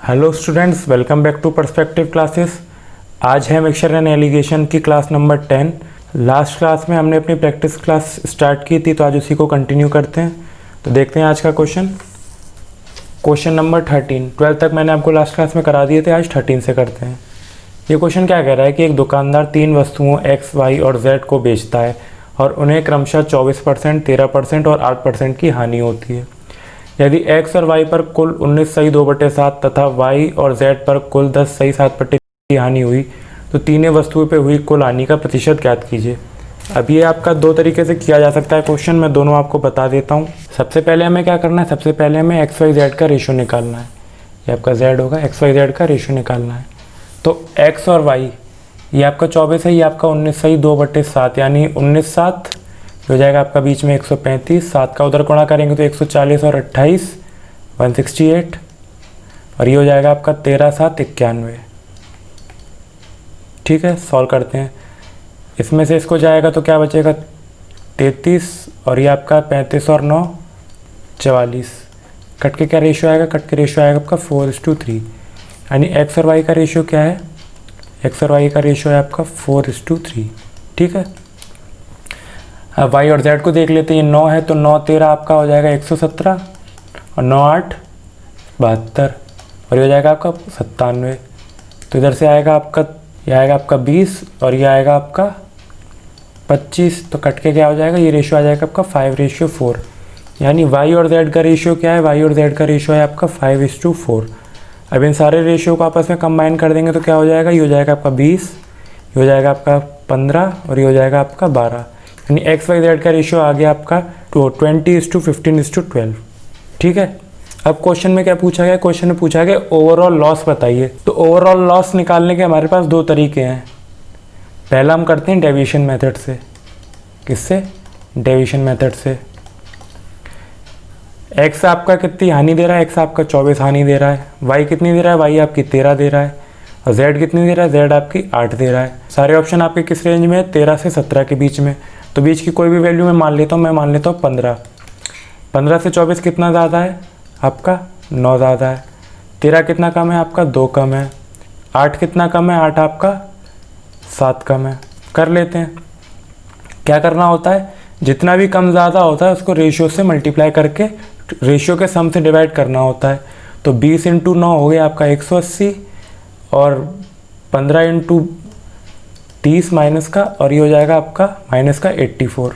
Hello students, welcome back to perspective classes. आज है mixture and allegation की class number 10। Last class में हमने अपनी प्रैक्टिस क्लास स्टार्ट की थी, तो आज उसी को कंटिन्यू करते हैं। तो देखते हैं आज का क्वेश्चन नंबर 13। 12 तक मैंने आपको लास्ट क्लास में करा दिए थे, आज 13 से करते हैं। ये क्वेश्चन क्या कह रहा है कि एक दुकानदार 3 वस्तुओं X, Y और Z को बेचता है और उन्हें क्रमशः 24%, 13% और 8% की हानि होती है। यदि X और Y पर कुल 19 सही 2/7 तथा Y और Z पर कुल 10 सही 7/3 की हानि हुई, तो तीनों वस्तुओं पे हुई कुल हानि का प्रतिशत ज्ञात कीजिए। अब ये आपका दो तरीके से किया जा सकता है क्वेश्चन, मैं दोनों आपको बता देता हूँ। सबसे पहले हमें क्या करना है, सबसे पहले हमें X, Y, Z का रेशो निकालना है। ये आपका Z होगा, X, Y, Z का रेशो निकालना है। तो X और Y ये आपका 24 है, ये आपका 19 सही 2/7, यानी 19 7 हो जाएगा आपका बीच में 135, 7 का उधर गुणा करेंगे तो 140 और 28 168, और ये हो जाएगा आपका 13 7 91। ठीक है, सॉल्व करते हैं। इसमें से इसको जाएगा तो क्या बचेगा 33, और ये आपका 35 और 9 44। कट के क्या रेशियो आएगा, कट के रेशियो आएगा आपका 4:3, यानी X और Y का रेशियो क्या है, X और Y का रेशियो है आपका 4:3। ठीक है, अब Y और Z को देख लेते हैं। ये 9 है तो 9 13 आपका हो जाएगा 117, और 9 8 72, और ये हो जाएगा आपका 97। तो इधर से आएगा आपका, ये आएगा आपका 20 और ये आएगा आपका 25। तो कट के क्या हो जाएगा, ये रेशियो आ जाएगा आपका 5:4, यानी Y और Z का रेशियो क्या है, Y और Z का रेशियो है आपका 5:4। अब इन सारे रेशियो को आपस में कंबाइन कर देंगे तो क्या हो जाएगा, ये हो जाएगा आपका 20, ये हो जाएगा आपका 15 और ये हो जाएगा आपका 12, यानी X, Y, Z का रेशियो आ गया आपका 20:15:12। ठीक है, अब क्वेश्चन में क्या पूछा गया, क्वेश्चन में पूछा गया ओवरऑल लॉस बताइए। तो ओवरऑल लॉस निकालने के हमारे पास दो तरीके हैं। पहला हम करते हैं डेविएशन मेथड से। किससे, डेविएशन मेथड से। X आपका कितनी हानि दे रहा है, X आपका 24 हानि दे रहा है। Y कितनी दे रहा है, Y आपकी 13 दे रहा है। और Z कितनी दे रहा है, Z आपकी 8 दे रहा है। सारे ऑप्शन आपके किस रेंज में है, 13 से 17 के बीच में। तो बीच की कोई भी वैल्यू मैं मान लेता हूँ, मैं मान लेता हूँ 15। 15 से 24 कितना ज़्यादा है आपका, 9 ज़्यादा है। 13 कितना कम है आपका, 2 कम है। 8 कितना कम है, 8 आपका 7 कम है। कर लेते हैं। क्या करना होता है, जितना भी कम ज़्यादा होता है उसको रेशियो से मल्टीप्लाई करके रेशियो के सम से डिवाइड करना होता है। तो 20 × 9 हो गया आपका 180, और 15 × 30 माइनस का, और ये हो जाएगा आपका माइनस का 84।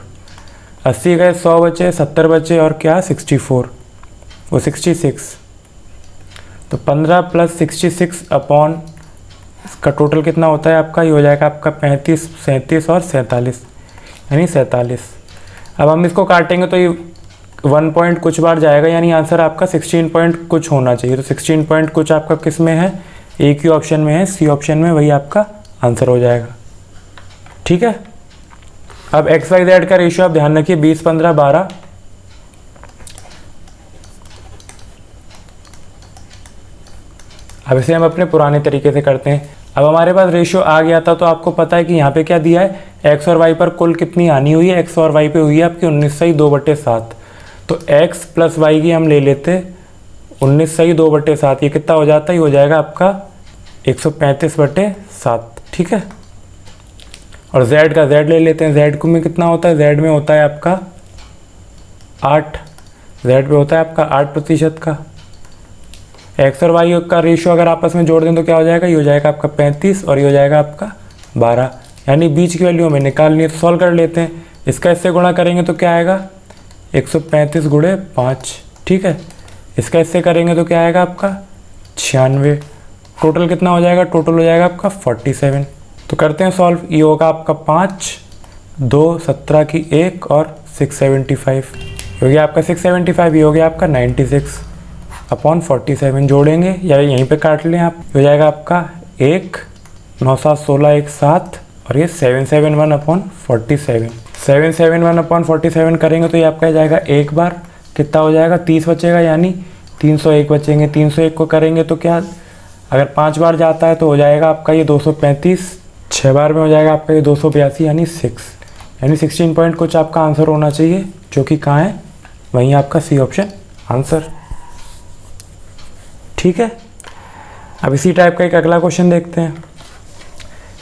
80 गए, 100 बचे, 70 बचे, और क्या 64, वो 66। तो 15 + 66 अपॉन इसका टोटल कितना होता है आपका, ये हो जाएगा आपका 35 37 और 47, यानी 47। अब हम इसको काटेंगे तो ये 1 पॉइंट कुछ बार जाएगा, यानी आंसर आपका 16 पॉइंट कुछ होना चाहिए। तो 16 पॉइंट कुछ आपका किस में है, एक ही ऑप्शन में है, सी ऑप्शन में, वही आपका आंसर हो जाएगा। ठीक है, अब X, Y, Z का रेशियो आप ध्यान रखिए 20 15 12। अब इसे हम अपने पुराने तरीके से करते हैं। अब हमारे पास रेशियो आ गया था, तो आपको पता है कि यहाँ पे क्या दिया है, X और Y पर कुल कितनी हानि हुई है, X और Y पे हुई है आपकी 19 सही 2/7। तो X + Y की हम ले लेते 19 सही 2/7, ये कितना हो जाता है, ये हो जाएगा आपका 135/7। ठीक है, और Z का Z ले लेते हैं। Z में कितना होता है, Z में होता है आपका 8, Z पे होता है आपका 8% का। X और Y का रेशियो अगर आपस में जोड़ दें तो क्या हो जाएगा, ये हो जाएगा आपका 35 और ये हो जाएगा आपका 12, यानी बीच की वैल्यू हमें निकालनी है। तो सॉल्व कर लेते हैं। इसका इससे गुणा करेंगे तो क्या आएगा, 135 × 5। ठीक है, इसका इससे करेंगे तो क्या आएगा आपका 96। टोटल कितना हो जाएगा, टोटल हो जाएगा आपका 47। तो करते हैं सॉल्व। ये होगा आपका 5 2 17 की 1 और 675, हो गया आपका 675, ये हो गया आपका 96 अपॉन 47। जोड़ेंगे या यहीं पे काट लें आप, हो जाएगा आपका 1 9 7 16 1 7, और ये 771/47। 771/47 करेंगे तो ये आपका जाएगा एक बार कितना हो जाएगा, 30 बचेगा, यानी 301 बचेंगे। 301 को करेंगे तो क्या, अगर 5 बार जाता है तो हो जाएगा आपका ये 235, 6 बार में हो जाएगा आपका ये 282, यानी 6, यानी 16 पॉइंट कुछ आपका आंसर होना चाहिए, जो कि कहाँ है, वहीं आपका सी ऑप्शन आंसर। ठीक है, अब इसी टाइप का एक अगला क्वेश्चन देखते हैं।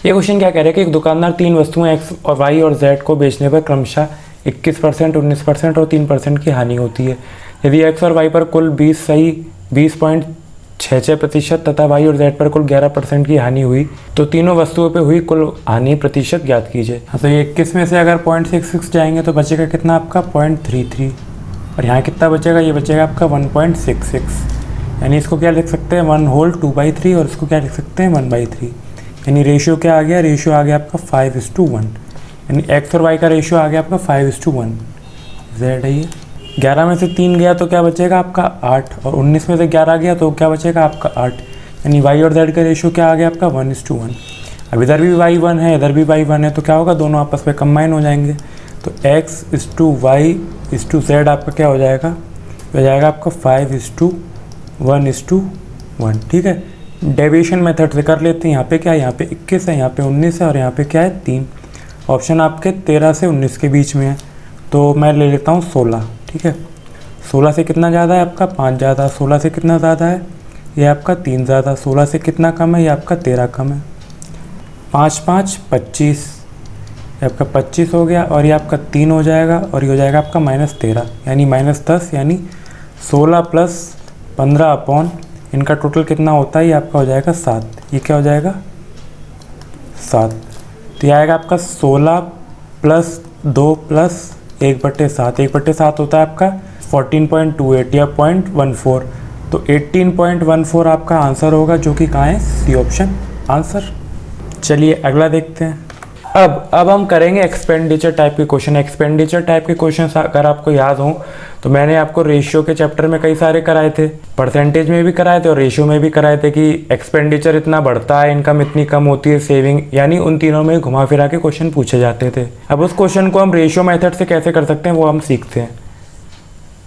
ये क्वेश्चन क्या कह रहा है कि एक दुकानदार 3 वस्तुएं एक्स और वाई और जेड को बेचने पर क्रमशः 21%, 19% और 3% की हानि होती है। यदि एक्स और वाई पर कुल 20.66% तथा वाई और जेड पर कुल 11% की हानि हुई तो तीनों वस्तुओं पे हुई कुल हानि प्रतिशत ज्ञात कीजिए। तो ये 21 में से अगर 0.66 जाएंगे तो बचेगा कितना आपका 0.33, और यहाँ कितना बचेगा, ये बचेगा आपका 1.66। यानी इसको क्या लिख सकते हैं 1 होल 2/3, और इसको क्या लिख सकते हैं 1/3। यानी रेशियो क्या आ गया, रेशियो आ गया आपका 5:1। यानी एक्स और वाई का रेशियो आ गया आपका 5:1। जेड है ये। 11 में से 3 गया तो क्या बचेगा आपका 8, और 19 में से 11 गया तो क्या बचेगा आपका 8। यानी वाई और जेड का रेशियो क्या आ गया आपका 1:1। अब इधर भी वाई 1 है, इधर भी वाई 1 है, तो क्या होगा, दोनों आपस में कंबाइन हो जाएंगे। तो x:y:z आपका क्या हो जाएगा, हो जाएगा आपका 5:1:1। ठीक है। डेविएशन मेथड से कर लेते हैं। यहाँ पे क्या है, यहाँ पे 21 है, यहाँ पे 19 है, और यहाँ पे क्या है 3। ऑप्शन आपके 13 से 19 के बीच में है, तो मैं ले लेता हूँ 16। ठीक है। 16 से कितना ज़्यादा है आपका 5 ज़्यादा, 16 से कितना ज़्यादा है ये आपका 3 ज़्यादा, 16 से कितना कम है ये आपका 13 कम है। 5 5 25, ये आपका 25 हो गया, और ये आपका 3 हो जाएगा, और ये हो जाएगा आपका -13 यानी -10, यानी 16 + 15 अपॉन इनका टोटल कितना होता है, ये आपका हो जाएगा 7। ये क्या हो जाएगा 7। तो ये आएगा आपका 16 + 2 + 1/7। 1/7 होता है आपका 14.28 या 0.14। तो 18.14 आपका आंसर होगा, जो कि कहाँ है, सी ऑप्शन आंसर। चलिए अगला देखते हैं। अब हम करेंगे एक्सपेंडिचर टाइप के क्वेश्चन। एक्सपेंडिचर टाइप के क्वेश्चन अगर आपको याद हो तो मैंने आपको रेशियो के चैप्टर में कई सारे कराए थे, परसेंटेज में भी कराए थे और रेशियो में भी कराए थे कि एक्सपेंडिचर इतना बढ़ता है, इनकम इतनी कम होती है, सेविंग, यानी उन तीनों में घुमा फिरा के क्वेश्चन पूछे जाते थे। अब उस क्वेश्चन को हम रेशियो मेथड से कैसे कर सकते हैं वो हम सीखते हैं।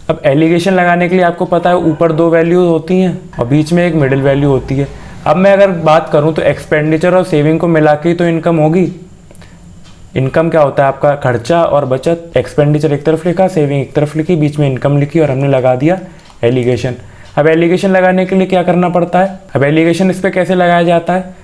अब एलिगेशन लगाने के लिए आपको पता है ऊपर 2 वैल्यूज होती हैं और बीच में एक मिडिल वैल्यू होती है। अब मैं अगर बात करूँ तो एक्सपेंडिचर और सेविंग को मिला के ही तो इनकम होगी। इनकम क्या होता है आपका खर्चा और बचत। एक्सपेंडिचर एक तरफ लिखा, सेविंग एक तरफ लिखी, बीच में इनकम लिखी, और हमने लगा दिया एलिगेशन। अब एलिगेशन लगाने के लिए क्या करना पड़ता है, अब एलिगेशन इस पर कैसे लगाया जाता है।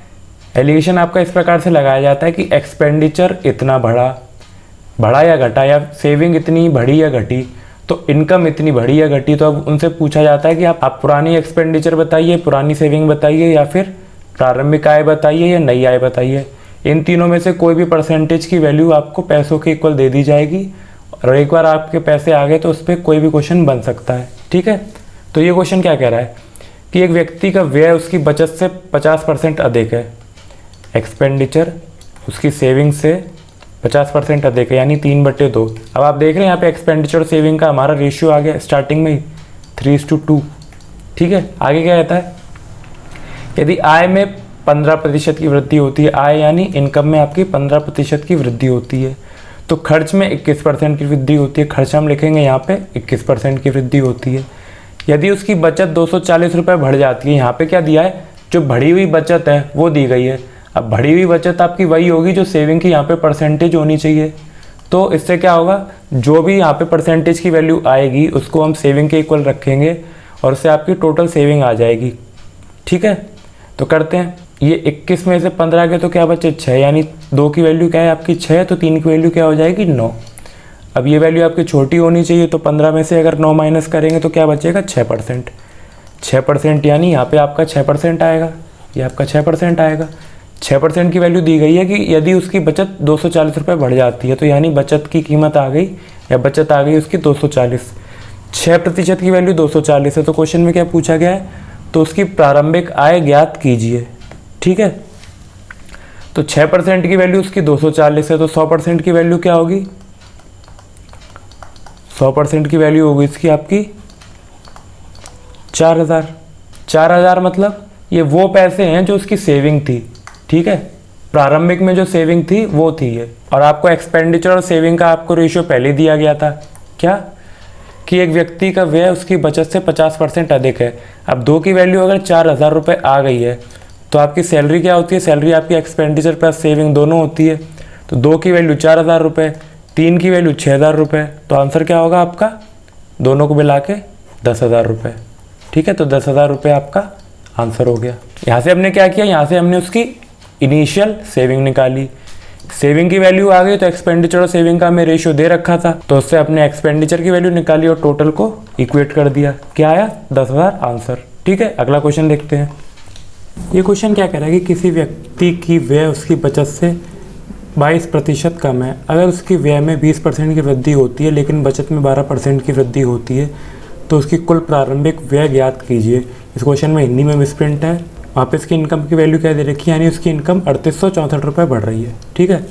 एलिगेशन आपका इस प्रकार से लगाया जाता है कि एक्सपेंडिचर इतना बढ़ा या घटा, या सेविंग इतनी बढ़ी या घटी, तो इनकम इतनी बढ़ी या घटी। तो अब उनसे पूछा जाता है कि आप पुरानी एक्सपेंडिचर बताइए, पुरानी सेविंग बताइए, या फिर प्रारंभिक आय बताइए या नई आय बताइए। इन तीनों में से कोई भी परसेंटेज की वैल्यू आपको पैसों के इक्वल दे दी जाएगी, और एक बार आपके पैसे आ गए तो उस पर कोई भी क्वेश्चन बन सकता है। ठीक है। तो ये क्वेश्चन क्या कह रहा है कि एक व्यक्ति का व्यय उसकी बचत से 50% अधिक है, एक्सपेंडिचर उसकी सेविंग से 50% अधिक है, यानी 3/2। अब आप देख रहे हैं यहाँ पे एक्सपेंडिचर और सेविंग का हमारा रेशियो आ गया स्टार्टिंग में ही 3:2। ठीक है। आगे क्या कहता है, यदि आय में 15% की वृद्धि होती है, आय यानी इनकम में आपकी 15% की वृद्धि होती है, तो खर्च में 21% की वृद्धि होती है। खर्च हम लिखेंगे यहाँ पे 21% की वृद्धि होती है। यदि उसकी बचत 240 रुपये बढ़ जाती है, यहाँ पे क्या दिया है, जो बढ़ी हुई बचत है वो दी गई है। अब बढ़ी हुई बचत आपकी वही होगी जो सेविंग की यहाँ पे परसेंटेज होनी चाहिए। तो इससे क्या होगा, जो भी यहाँ पे परसेंटेज की वैल्यू आएगी उसको हम सेविंग के इक्वल रखेंगे, और उससे आपकी टोटल सेविंग आ जाएगी। ठीक है। तो करते हैं। ये 21 में से 15 के तो क्या बचे 6, यानी 2 की वैल्यू क्या है आपकी 6, तो 3 की वैल्यू क्या हो जाएगी 9। अब ये वैल्यू आपकी छोटी होनी चाहिए, तो 15 में से अगर 9 माइनस करेंगे तो क्या बचेगा 6%। 6% यानी यहाँ पे आपका 6% आएगा, ये आपका 6% आएगा। 6% की वैल्यू दी गई है कि यदि उसकी बचत 240 रुपये बढ़ जाती है, तो यानी बचत की कीमत आ गई या बचत आ गई उसकी 240। 6% की वैल्यू 240 है, तो क्वेश्चन में क्या पूछा गया है, तो उसकी प्रारंभिक आय ज्ञात कीजिए। ठीक है। तो 6% की वैल्यू उसकी 240 है, तो 100% की वैल्यू क्या होगी, 100% की वैल्यू होगी इसकी आपकी 4000। 4000 मतलब ये वो पैसे हैं जो उसकी सेविंग थी। ठीक है। प्रारंभिक में जो सेविंग थी वो थी ये, और आपको एक्सपेंडिचर और सेविंग का आपको रेशियो पहले दिया गया था क्या, कि एक व्यक्ति का व्यय उसकी बचत से 50% अधिक है। अब 2 की वैल्यू अगर 4000 रुपये आ गई है, तो आपकी सैलरी क्या होती है, सैलरी आपकी एक्सपेंडिचर प्लस सेविंग दोनों होती है। तो 2 की वैल्यू 4000 रुपये, 3 की वैल्यू 6000 रुपये, तो आंसर क्या होगा आपका, दोनों को मिला के 10,000 रुपये। ठीक है। तो 10,000 रुपये आपका आंसर हो गया। यहाँ से हमने क्या किया, यहाँ से हमने उसकी इनिशियल सेविंग निकाली, सेविंग की वैल्यू आ गई तो एक्सपेंडिचर और सेविंग का हमें रेशियो दे रखा था, तो उससे अपने एक्सपेंडिचर की वैल्यू निकाली और टोटल को इक्वेट कर दिया। क्या आया? 10,000 आंसर। ठीक है, अगला क्वेश्चन देखते हैं। ये क्वेश्चन क्या कह रहा है कि किसी व्यक्ति की व्यय उसकी बचत से 22% कम है। अगर उसकी व्यय में 20% की वृद्धि होती है लेकिन बचत में 12% की वृद्धि होती है तो उसकी कुल प्रारंभिक व्यय ज्ञात कीजिए। इस क्वेश्चन में हिंदी में मिसप्रिंट है। वहाँ पे इसकी इनकम की वैल्यू क्या दे रखी है, यानी उसकी इनकम 3864 रुपये बढ़ रही है। ठीक है,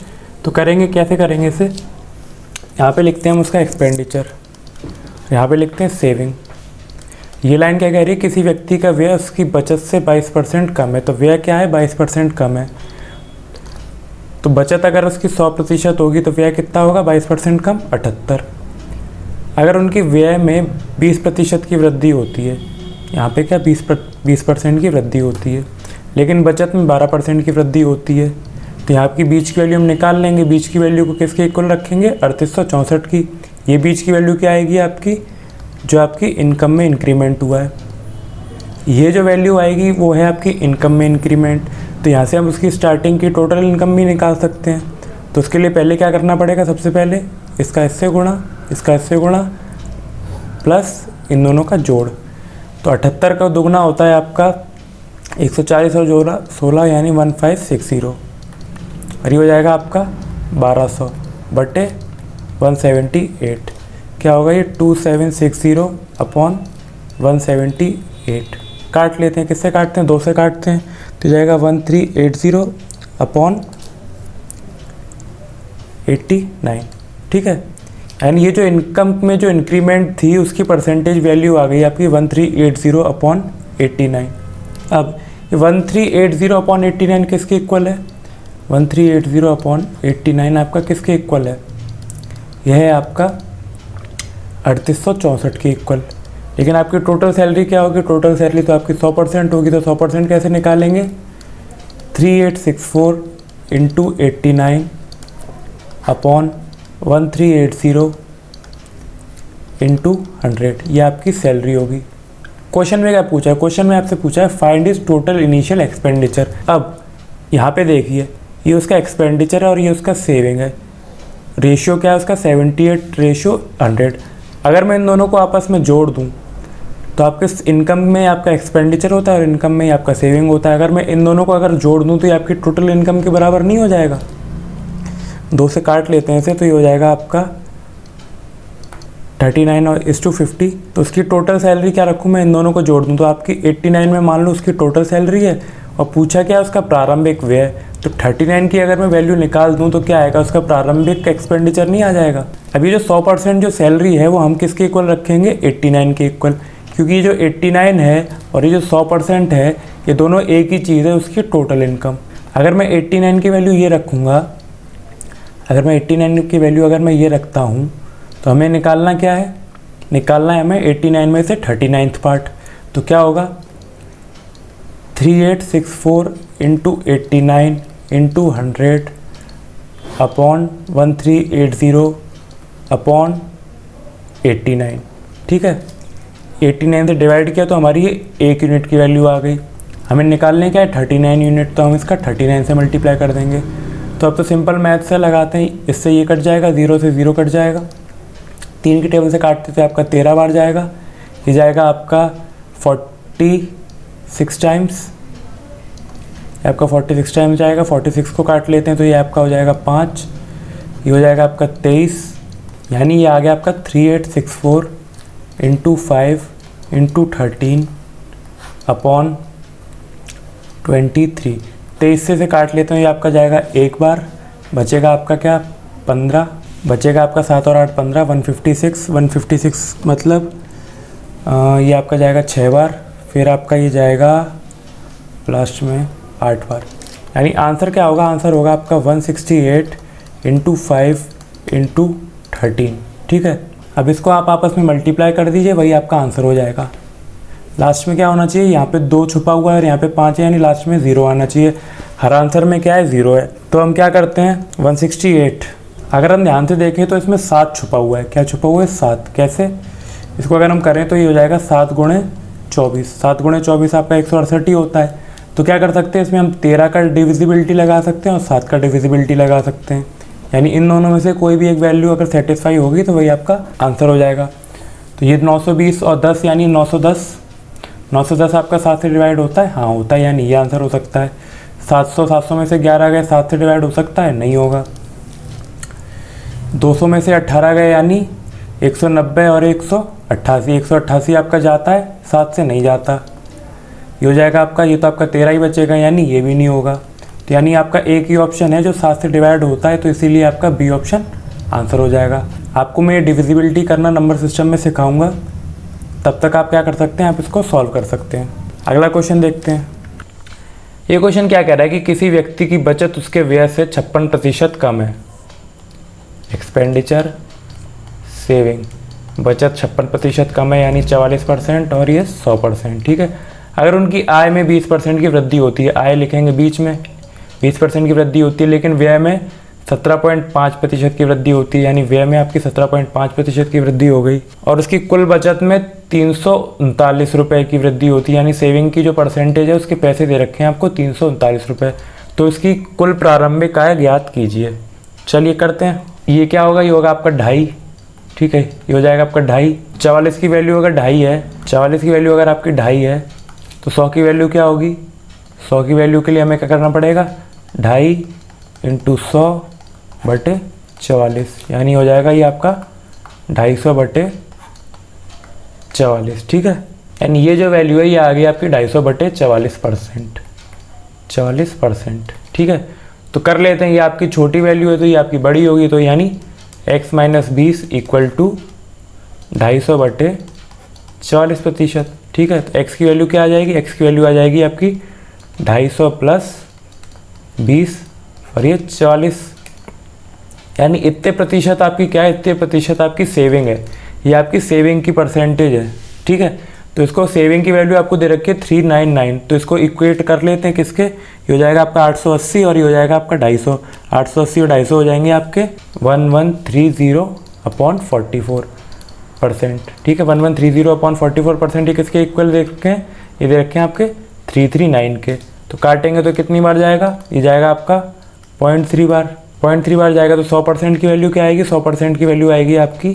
तो करेंगे कैसे करेंगे इसे, यहाँ पे लिखते हैं हम उसका एक्सपेंडिचर, यहाँ पे लिखते हैं सेविंग। ये लाइन क्या कह रही है, किसी व्यक्ति का व्यय उसकी बचत से 22% कम है। तो व्यय क्या है, 22% कम है। तो बचत अगर उसकी 100% होगी तो व्यय कितना होगा, 22% कम 78। अगर उनकी व्यय में 20% की वृद्धि होती है, यहाँ पे क्या 20% की वृद्धि होती है, लेकिन बचत में 12% की वृद्धि होती है, तो यहाँ की बीच की वैल्यू हम निकाल लेंगे। बीच की वैल्यू को किसके इक्वल रखेंगे, 3864 की। ये बीच की वैल्यू क्या आएगी आपकी, जो आपकी इनकम में इंक्रीमेंट हुआ है। ये जो वैल्यू आएगी वो है आपकी इनकम में इंक्रीमेंट। तो यहाँ से हम उसकी स्टार्टिंग की टोटल इनकम भी निकाल सकते हैं। तो उसके लिए पहले क्या करना पड़ेगा, सबसे पहले इसका इससे गुणा, इसका इससे गुणा, प्लस इन दोनों का जोड़। तो 78 का दुगना होता है आपका 140 और जोड़ा 16 यानी 1560, और ये हो जाएगा आपका 1200 बटे 178। क्या होगा ये 2760 अपॉन 178। काट लेते हैं, किससे काटते हैं, 2 से काटते हैं, तो जाएगा 1380 अपॉन 89। ठीक है, एंड ये जो इनकम में जो इंक्रीमेंट थी उसकी परसेंटेज वैल्यू आ गई आपकी 1380 अपॉन 89। अब ये 1380 अपॉन 89 किसके इक्वल है, 1380 अपॉन 89 आपका किसके इक्वल है, यह है आपका 3864 के इक्वल। लेकिन आपकी टोटल सैलरी क्या होगी, टोटल सैलरी तो आपकी 100% होगी, तो 100% कैसे निकालेंगे, 3864 इंटू 89 अपॉन 1380 इंटू 100, ये आपकी सैलरी होगी। क्वेश्चन में क्या पूछा है, क्वेश्चन में आपसे पूछा है find is total initial expenditure. अब यहाँ पे देखिए, ये उसका एक्सपेंडिचर है और ये उसका सेविंग है। रेशियो क्या है उसका, 78:100। अगर मैं इन दोनों को आपस में जोड़ दूँ तो आपके इनकम में आपका एक्सपेंडिचर होता है और इनकम में आपका सेविंग होता है। अगर मैं इन दोनों को अगर जोड़ दूँ तो ये आपकी टोटल इनकम के बराबर नहीं हो जाएगा। 2 से काट लेते हैं इसे, तो ये हो जाएगा आपका 39:50। तो उसकी टोटल सैलरी क्या रखूँ मैं, इन दोनों को जोड़ दूँ तो आपकी 89 में मान लो उसकी टोटल सैलरी है, और पूछा क्या उसका प्रारंभिक व्यय। तो 39 की अगर मैं वैल्यू निकाल दूँ तो क्या आएगा, उसका प्रारंभिक एक्सपेंडिचर नहीं आ जाएगा। अभी जो 100% जो सैलरी है वो हम किसके इक्वल रखेंगे, 89 के इक्वल, क्योंकि ये जो 89 है और ये जो 100% है ये दोनों एक ही चीज़ है, उसकी टोटल इनकम। अगर मैं 89 की वैल्यू ये रखूँगा, अगर मैं 89 की वैल्यू अगर मैं ये रखता हूँ तो हमें निकालना क्या है, निकालना है हमें 89 में से 39th पार्ट। तो क्या होगा, 3864 इंटू 89 इंटू 100 अपॉन 1380 अपॉन 89। ठीक है, 89 से डिवाइड किया तो हमारी ये 1 यूनिट की वैल्यू आ गई। हमें निकालने क्या है, 39 यूनिट, तो हम इसका 39 से मल्टीप्लाई कर देंगे। तो अब तो सिंपल मैथ से लगाते हैं, इससे ये कट जाएगा, 0 से 0 कट जाएगा, 3 की टेबल से काटते थे आपका 13 बार जाएगा, ये जाएगा आपका 46 टाइम्स, आपका 46 टाइम्स जाएगा। 46 को काट लेते हैं तो ये आपका हो जाएगा 5, ये हो जाएगा आपका 23, यानी ये आ गया आपका 3864 इंटू 5 इंटू 13 अपॉन 23। 23 से काट लेते हैं, ये आपका जाएगा 1 बार, बचेगा आपका क्या 15, बचेगा आपका 7 और 8 15, 156 मतलब ये आपका जाएगा 6 बार, फिर आपका ये जाएगा लास्ट में 8 बार। यानी आंसर क्या होगा, आंसर होगा आपका 168 इंटू 5 इंटू 13। ठीक है, अब इसको आप आपस में मल्टीप्लाई कर दीजिए, वही आपका आंसर हो जाएगा। लास्ट में क्या होना चाहिए, यहाँ पे 2 छुपा हुआ है और यहाँ पे 5 है, यानी लास्ट में 0 आना चाहिए। हर आंसर में क्या है, 0 है। तो हम क्या करते हैं, 168 अगर हम ध्यान से देखें तो इसमें 7 छुपा हुआ है। क्या छुपा हुआ है, 7। कैसे, इसको अगर हम करें तो ये हो जाएगा 7 गुणे 24, 7 गुणे 24 आपका 168 ही होता है। तो क्या कर सकते हैं, इसमें हम 13 का डिविजिबिलिटी लगा सकते हैं और 7 का डिविजिबिलिटी लगा सकते हैं, यानी इन दोनों में से कोई भी एक वैल्यू अगर सेटिस्फाई होगी तो वही आपका आंसर हो जाएगा। तो ये 920 और 10 यानी 910, 910 आपका 7 से डिवाइड होता है, हाँ होता है, यानी ये आंसर हो सकता है। 700 में से 11 गए, 7 से डिवाइड हो सकता है, नहीं होगा। 200 में से 18 गए यानी 190 और 188, 188 आपका जाता है, 7 से नहीं जाता, ये हो जाएगा आपका, ये तो आपका 13 ही बचेगा, यानी ये भी नहीं होगा। तो यानी आपका एक ही ऑप्शन है जो 7 से डिवाइड होता है, तो इसीलिए आपका बी ऑप्शन आंसर हो जाएगा। आपको मैं ये डिविजिबिलिटी करना नंबर सिस्टम में सिखाऊंगा, तब तक आप क्या कर सकते हैं, आप इसको सॉल्व कर सकते हैं। अगला क्वेश्चन देखते हैं। ये क्वेश्चन क्या कह रहा है कि किसी व्यक्ति की बचत उसके व्यय से 56% कम है। एक्सपेंडिचर सेविंग, बचत 56% कम है यानी 44% और ये 100%, ठीक है। अगर उनकी आय में 20% की वृद्धि होती है, आय लिखेंगे बीच में, 20% की वृद्धि होती है, लेकिन व्यय में 17.5% की वृद्धि होती है, यानी व्यय में आपकी 17.5% की वृद्धि हो गई। और उसकी कुल बचत में 339 रुपये की वृद्धि होती है, यानी सेविंग की जो परसेंटेज है उसके पैसे दे रखे हैं आपको 339 रुपये। तो इसकी कुल प्रारंभिक आय ज्ञात कीजिए। चलिए करते हैं। ये क्या होगा, ये होगा आपका 2.5, ठीक है, ये हो जाएगा आपका 2.5। 44 की वैल्यू अगर 2.5 है, 44 की वैल्यू अगर आपकी 2.5 है, तो 100 की वैल्यू क्या होगी, 100 की वैल्यू के लिए हमें क्या करना पड़ेगा, 2.5 × 100/44, यानी हो जाएगा ये आपका 250/44, ठीक है। यानी ये जो वैल्यू है ये आ गई आपकी 250/44%, 40%, ठीक है। तो कर लेते हैं, ये आपकी छोटी वैल्यू है तो ये आपकी बड़ी होगी, तो यानी x - 20 = 250/40%, ठीक है। तो x की वैल्यू क्या आ जाएगी, x की वैल्यू आ जाएगी आपकी 250 + 20 और ये 40, यानी इतने प्रतिशत आपकी क्या है, इतने प्रतिशत आपकी सेविंग है, ये आपकी सेविंग की परसेंटेज है, ठीक है। तो इसको सेविंग की वैल्यू आपको दे रखी है 399, तो इसको इक्वेट कर लेते हैं किसके, ये हो जाएगा आपका 880 और ये हो जाएगा आपका 250, 880 और 250 हो जाएंगे आपके 1130/44%, ठीक है। 1130/44%, ये किसके इक्वल दे रखे हैं, ये दे रखे हैं आपके 339 के। तो काटेंगे तो कितनी बार जाएगा, ये जाएगा आपका 0.3 बार, 0.3 बार जाएगा। तो 100% की वैल्यू क्या आएगी, 100% की वैल्यू आएगी आपकी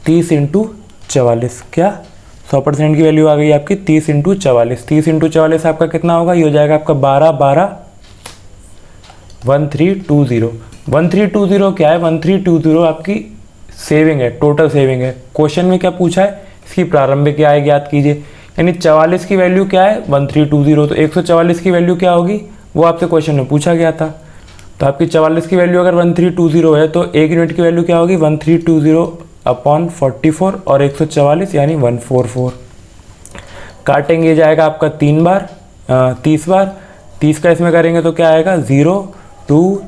30 × 44, क्या 100% की वैल्यू आ गई आपकी 30 × 44, 30 × 44 आपका कितना होगा, ये हो जाएगा आपका 1320। 1320 क्या है, 1320 आपकी सेविंग है, टोटल सेविंग है। क्वेश्चन में क्या पूछा है, इसकी प्रारंभिक आय ज्ञात कीजिए, यानी 44 की वैल्यू क्या है 1320, तो 144 की वैल्यू क्या होगी वो आपसे क्वेश्चन में पूछा गया था। तो आपकी 44 की वैल्यू अगर 1320 है तो 1 यूनिट की वैल्यू क्या होगी 1320/44 और 144 यानी 144। काटेंगे जाएगा आपका 3 बार, 30 बार, 30 का इसमें करेंगे तो क्या आएगा 0, 2,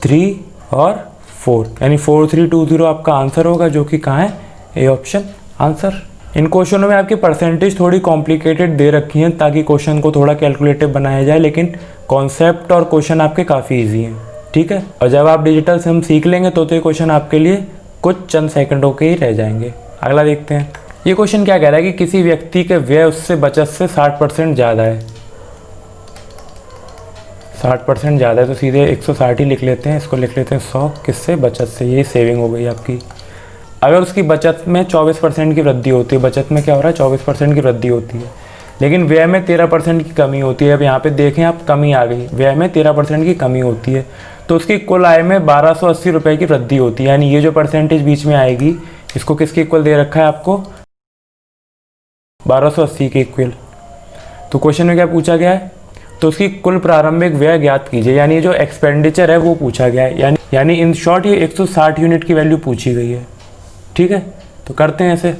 3 और 4, यानी 4320 आपका आंसर होगा, जो कि कहाँ है, ए ऑप्शन आंसर। इन क्वेश्चनों में आपकी परसेंटेज थोड़ी कॉम्प्लिकेटेड दे रखी हैं ताकि क्वेश्चन को थोड़ा कैलकुलेटिव बनाया जाए, लेकिन कॉन्सेप्ट और क्वेश्चन आपके काफ़ी इजी हैं, ठीक है। और जब आप डिजिटल सिम सीख लेंगे तो ये क्वेश्चन आपके लिए कुछ चंद सेकंडों के ही रह जाएंगे। अगला देखते हैं। ये क्वेश्चन क्या कह रहा है कि किसी व्यक्ति के व्यय उससे बचत से 60% ज़्यादा है, 60% ज़्यादा है, तो सीधे 160 ही लिख लेते हैं, इसको लिख लेते हैं 100, किससे, बचत से, ये सेविंग हो गई आपकी। अगर उसकी बचत में 24% की वृद्धि होती है, बचत में क्या हो रहा है 24% की वृद्धि होती है, लेकिन व्यय में 13% की कमी होती है। अब यहाँ पे देखें आप, कमी आ गई, व्यय में 13% की कमी होती है, तो उसकी कुल आय में 1280 रुपये की वृद्धि होती है, यानी ये जो परसेंटेज बीच में आएगी इसको किसके इक्वल दे रखा है आपको 1280 के इक्वल। तो क्वेश्चन में क्या पूछा गया है, तो उसकी कुल प्रारंभिक व्यय ज्ञात कीजिए, यानी जो एक्सपेंडिचर है वो पूछा गया है, यानी इन शॉर्ट ये 160 यूनिट की वैल्यू पूछी गई है, ठीक है। तो करते हैं ऐसे,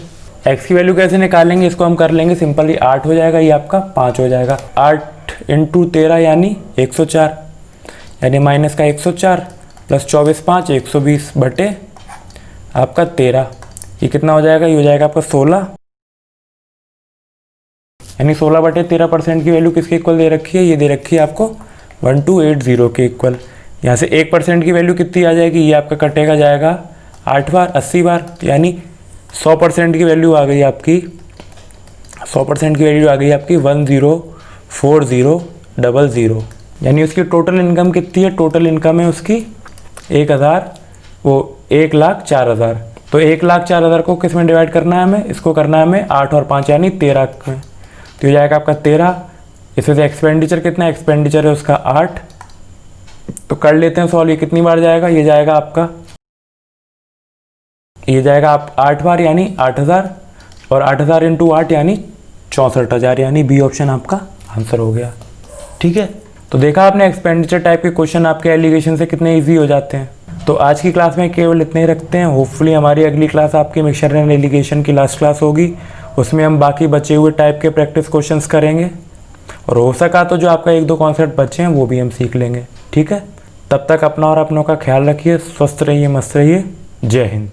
x की वैल्यू कैसे निकालेंगे, इसको हम कर लेंगे सिंपली, 8 हो जाएगा, ये आपका 5 हो जाएगा, 8 × 13 यानी 104, यानी माइनस का 104 प्लस 24 5 120 बटे आपका 13, ये कितना हो जाएगा, ये हो जाएगा आपका 16, यानी 16/13% की वैल्यू किसके इक्वल दे रखी है, ये दे रखी है आपको 1280 के इक्वल। यहाँ से 1% की वैल्यू कितनी आ जाएगी, ये आपका कटेगा जाएगा 8 बार, 80 बार, यानी 100% की वैल्यू आ गई आपकी 100% की वैल्यू आ गई आपकी 104000, यानी उसकी टोटल इनकम कितनी है? टोटल इनकम है उसकी 1,04,000। तो 1,04,000 को किस में डिवाइड करना है हमें? इसको करना है हमें 8 और 5 यानी 13 में। तो ये जाएगा आपका 13। इसमें से एक्सपेंडिचर कितना है? एक्सपेंडिचर है उसका 8। तो कर लेते हैं सॉल्व। ये कितनी बार जाएगा? ये जाएगा आपका 8 बार यानी 8,000, और 8,000 इंटू 8 यानी 64,000, यानी बी ऑप्शन आपका आंसर हो गया। ठीक है, तो देखा आपने एक्सपेंडिचर टाइप के क्वेश्चन आपके एलिगेशन से कितने इजी हो जाते हैं। तो आज की क्लास में केवल इतने ही रखते हैं। होपफुली हमारी अगली क्लास आपकी मिक्सचर एंड एलिगेशन की लास्ट क्लास होगी। उसमें हम बाकी बचे हुए टाइप के प्रैक्टिस क्वेश्चंस करेंगे, और हो सका तो जो आपका 1-2 कॉन्सेप्ट बचे हैं वो भी हम सीख लेंगे। ठीक है, तब तक अपना और अपनों का ख्याल रखिए, स्वस्थ रहिए, मस्त रहिए। जय हिंद।